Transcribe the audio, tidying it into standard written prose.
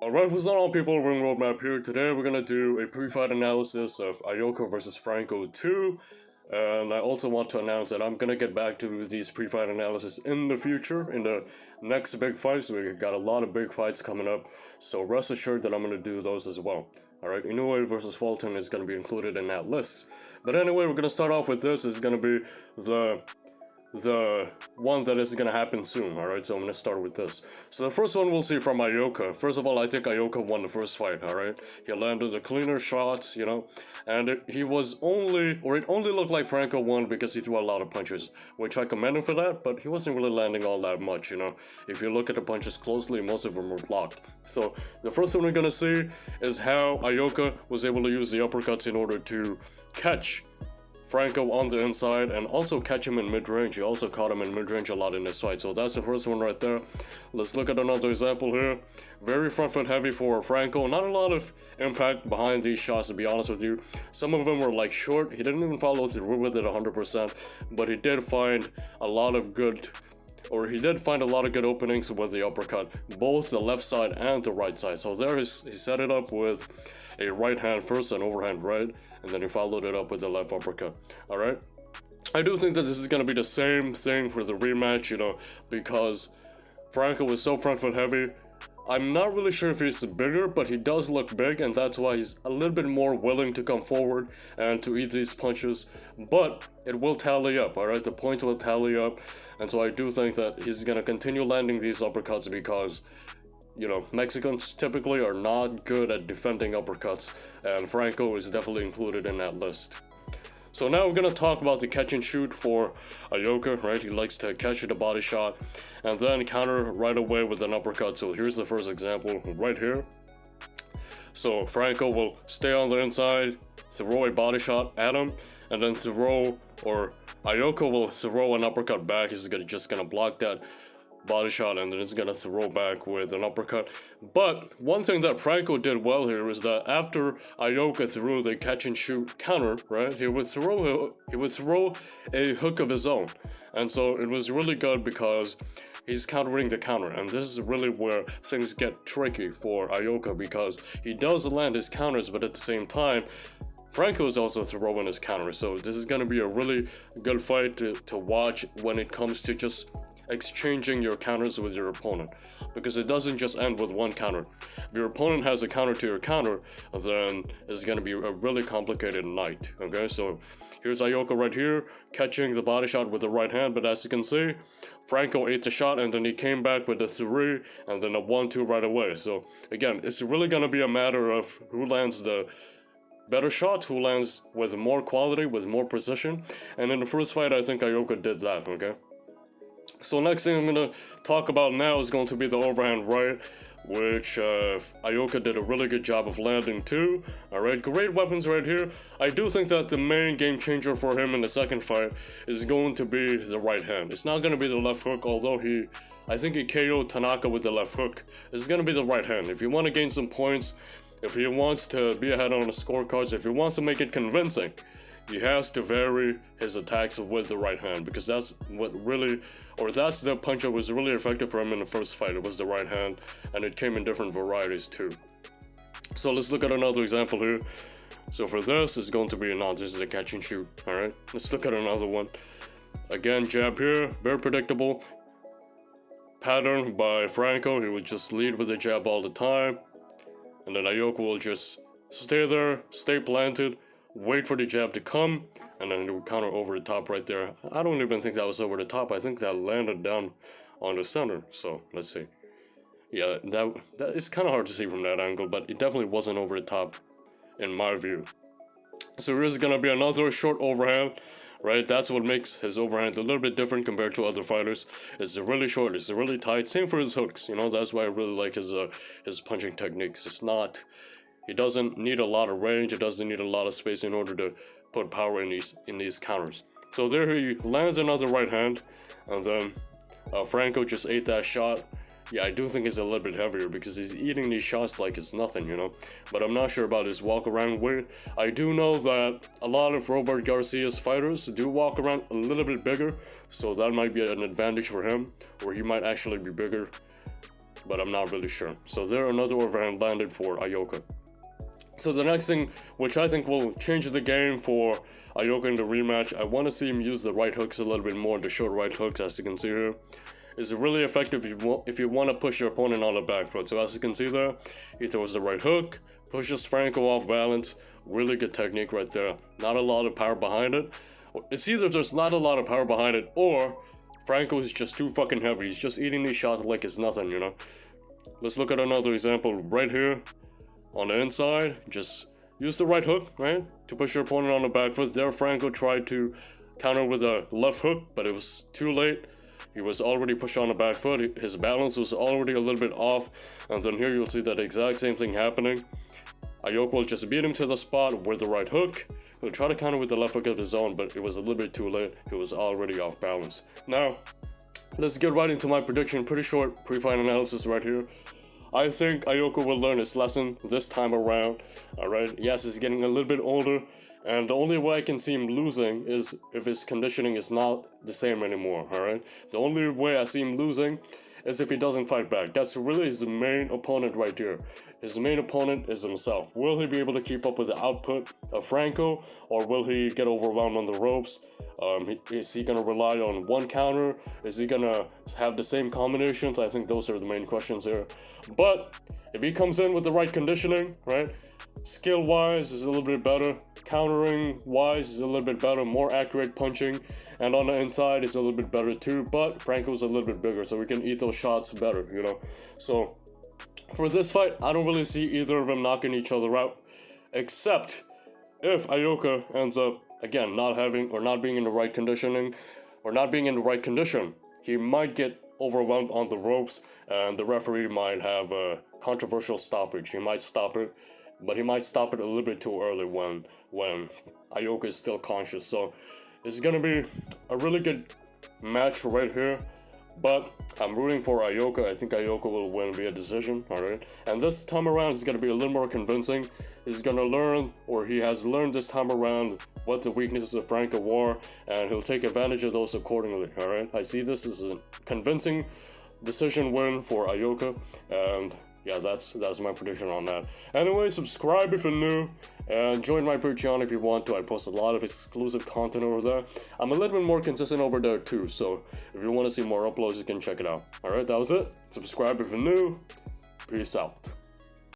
Alright, what's going on people, Ring Roadmap here. Today we're gonna do a pre-fight analysis of Ioka versus Franco 2. And I also want to announce that I'm gonna get back to these pre-fight analysis in the future, in the next big fights. We've got a lot of big fights coming up, so rest assured that I'm gonna do those as well. Alright, Inoue versus Fulton is gonna be included in that list. But anyway, we're gonna start off with this. It's gonna be the one that is gonna happen soon, alright? So I'm gonna start with this. So the first one we'll see from Ioka. First of all, I think Ioka won the first fight, alright? He landed the cleaner shots, you know, and it only looked like Franco won because he threw a lot of punches, which I commend him for that, but he wasn't really landing all that much, you know? If you look at the punches closely, most of them were blocked. So the first one we're gonna see is how Ioka was able to use the uppercuts in order to catch Franco on the inside and also catch him in mid-range. He also caught him in mid-range a lot in this fight. So that's the first one right there. Let's look at another example here. Very front foot heavy for Franco. Not a lot of impact behind these shots, to be honest with you. Some of them were like short. He didn't even follow through with it 100%, but he did find a lot of good openings with the uppercut, both the left side and the right side. So there he set it up with a right hand first, an overhand right, and then he followed it up with the left uppercut. Alright? I do think that this is going to be the same thing for the rematch, you know, because Franco was so front foot heavy. I'm not really sure if he's bigger, but he does look big, and that's why he's a little bit more willing to come forward and to eat these punches. But it will tally up, alright? The points will tally up, and so I do think that he's going to continue landing these uppercuts because, you know, Mexicans typically are not good at defending uppercuts, and Franco is definitely included in that list. So now we're going to talk about the catch and shoot for Ioka, right? He likes to catch the body shot and then counter right away with an uppercut. So here's the first example right here. So Franco will stay on the inside, throw a body shot at him, and then Ioka will throw an uppercut back. He's just going to block that body shot and then it's gonna throw back with an uppercut. But one thing that Franco did well here is that after Ioka threw the catch and shoot counter, right, he would throw a hook of his own, and so it was really good because he's countering the counter, and this is really where things get tricky for Ioka because he does land his counters, but at the same time Franco is also throwing his counter. So this is gonna be a really good fight to watch when it comes to just exchanging your counters with your opponent, because it doesn't just end with one counter. If your opponent has a counter to your counter, then it's going to be a really complicated night. Okay, so here's Ioka right here catching the body shot with the right hand, but as you can see, Franco ate the shot and then he came back with a 3 and then a 1-2 right away. So again, it's really going to be a matter of who lands the better shots, who lands with more quality, with more precision, and in the first fight I think Ioka did that. Okay, so next thing I'm going to talk about now is going to be the overhand right, which Ioka did a really good job of landing too. Alright, great weapons right here. I do think that the main game changer for him in the second fight is going to be the right hand. It's not going to be the left hook, although I think he KO'd Tanaka with the left hook. It's going to be the right hand. If you want to gain some points, if he wants to be ahead on the scorecards, if he wants to make it convincing, he has to vary his attacks with the right hand, because that's the punch that was really effective for him in the first fight. It was the right hand, and it came in different varieties too. So let's look at another example here. So for this, it's going to be this is a catch and shoot. Alright, let's look at another one. Again, jab here, very predictable pattern by Franco. He would just lead with the jab all the time, and then Ioka will just stay there, stay planted, wait for the jab to come, and then it would counter over the top right there. I don't even think that was over the top. I think that landed down on the center. So let's see. Yeah, that is kind of hard to see from that angle, but it definitely wasn't over the top in my view. So here's gonna be another short overhand, right? That's what makes his overhand a little bit different compared to other fighters. It's really short, it's really tight. Same for his hooks, you know. That's why I really like his punching techniques. He doesn't need a lot of range, it doesn't need a lot of space in order to put power in these counters. So there he lands another right hand, and then Franco just ate that shot. Yeah, I do think it's a little bit heavier because he's eating these shots like it's nothing, you know. But I'm not sure about his walk around weight. I do know that a lot of Robert Garcia's fighters do walk around a little bit bigger, so that might be an advantage for him, or he might actually be bigger but I'm not really sure. So there, another overhand landed for Ioka. So the next thing, which I think will change the game for Ioka in the rematch, I want to see him use the right hooks a little bit more, the short right hooks, as you can see here. Is really effective if you want to push your opponent on the back foot. So as you can see there, he throws the right hook, pushes Franco off balance. Really good technique right there. Not a lot of power behind it. It's either there's not a lot of power behind it, or Franco is just too fucking heavy. He's just eating these shots like it's nothing, you know. Let's look at another example right here. On the inside, just use the right hook, right, to push your opponent on the back foot. There, Franco tried to counter with a left hook, but it was too late. He was already pushed on the back foot. His balance was already a little bit off. And then here you'll see that exact same thing happening. Ioka will just beat him to the spot with the right hook. He'll try to counter with the left hook of his own, but it was a little bit too late. He was already off balance. Now, let's get right into my prediction. Pretty short pre-fight analysis right here. I think Ioka will learn his lesson this time around. Alright, yes, he's getting a little bit older, and the only way I can see him losing is if his conditioning is not the same anymore, alright? The only way I see him losing is if he doesn't fight back. That's really his main opponent right here. His main opponent is himself. Will he be able to keep up with the output of Franco, or will he get overwhelmed on the ropes? Is he going to rely on one counter? Is he going to have the same combinations? I think those are the main questions here. But if he comes in with the right conditioning, right? Skill-wise is a little bit better. Countering-wise is a little bit better. More accurate punching. And on the inside is a little bit better too. But Franco's a little bit bigger, so we can eat those shots better, you know? So for this fight, I don't really see either of them knocking each other out. Except if Ioka ends up, again, not having or not being in the right conditioning, or not being in the right condition, he might get overwhelmed on the ropes, and the referee might have a controversial stoppage. He might stop it, but he might stop it a little bit too early when Ioka is still conscious. So it's gonna be a really good match right here. But I'm rooting for Ioka. I think Ioka will win via decision, alright? And this time around, it's going to be a little more convincing. He's going to learn, or he has learned this time around, what the weaknesses of Franco were, and he'll take advantage of those accordingly, alright? I see this as a convincing decision win for Ioka, and yeah, that's my prediction on that. Anyway, subscribe if you're new, and join my Patreon if you want to. I post a lot of exclusive content over there. I'm a little bit more consistent over there too, so if you want to see more uploads, you can check it out. Alright, that was it. Subscribe if you're new. Peace out.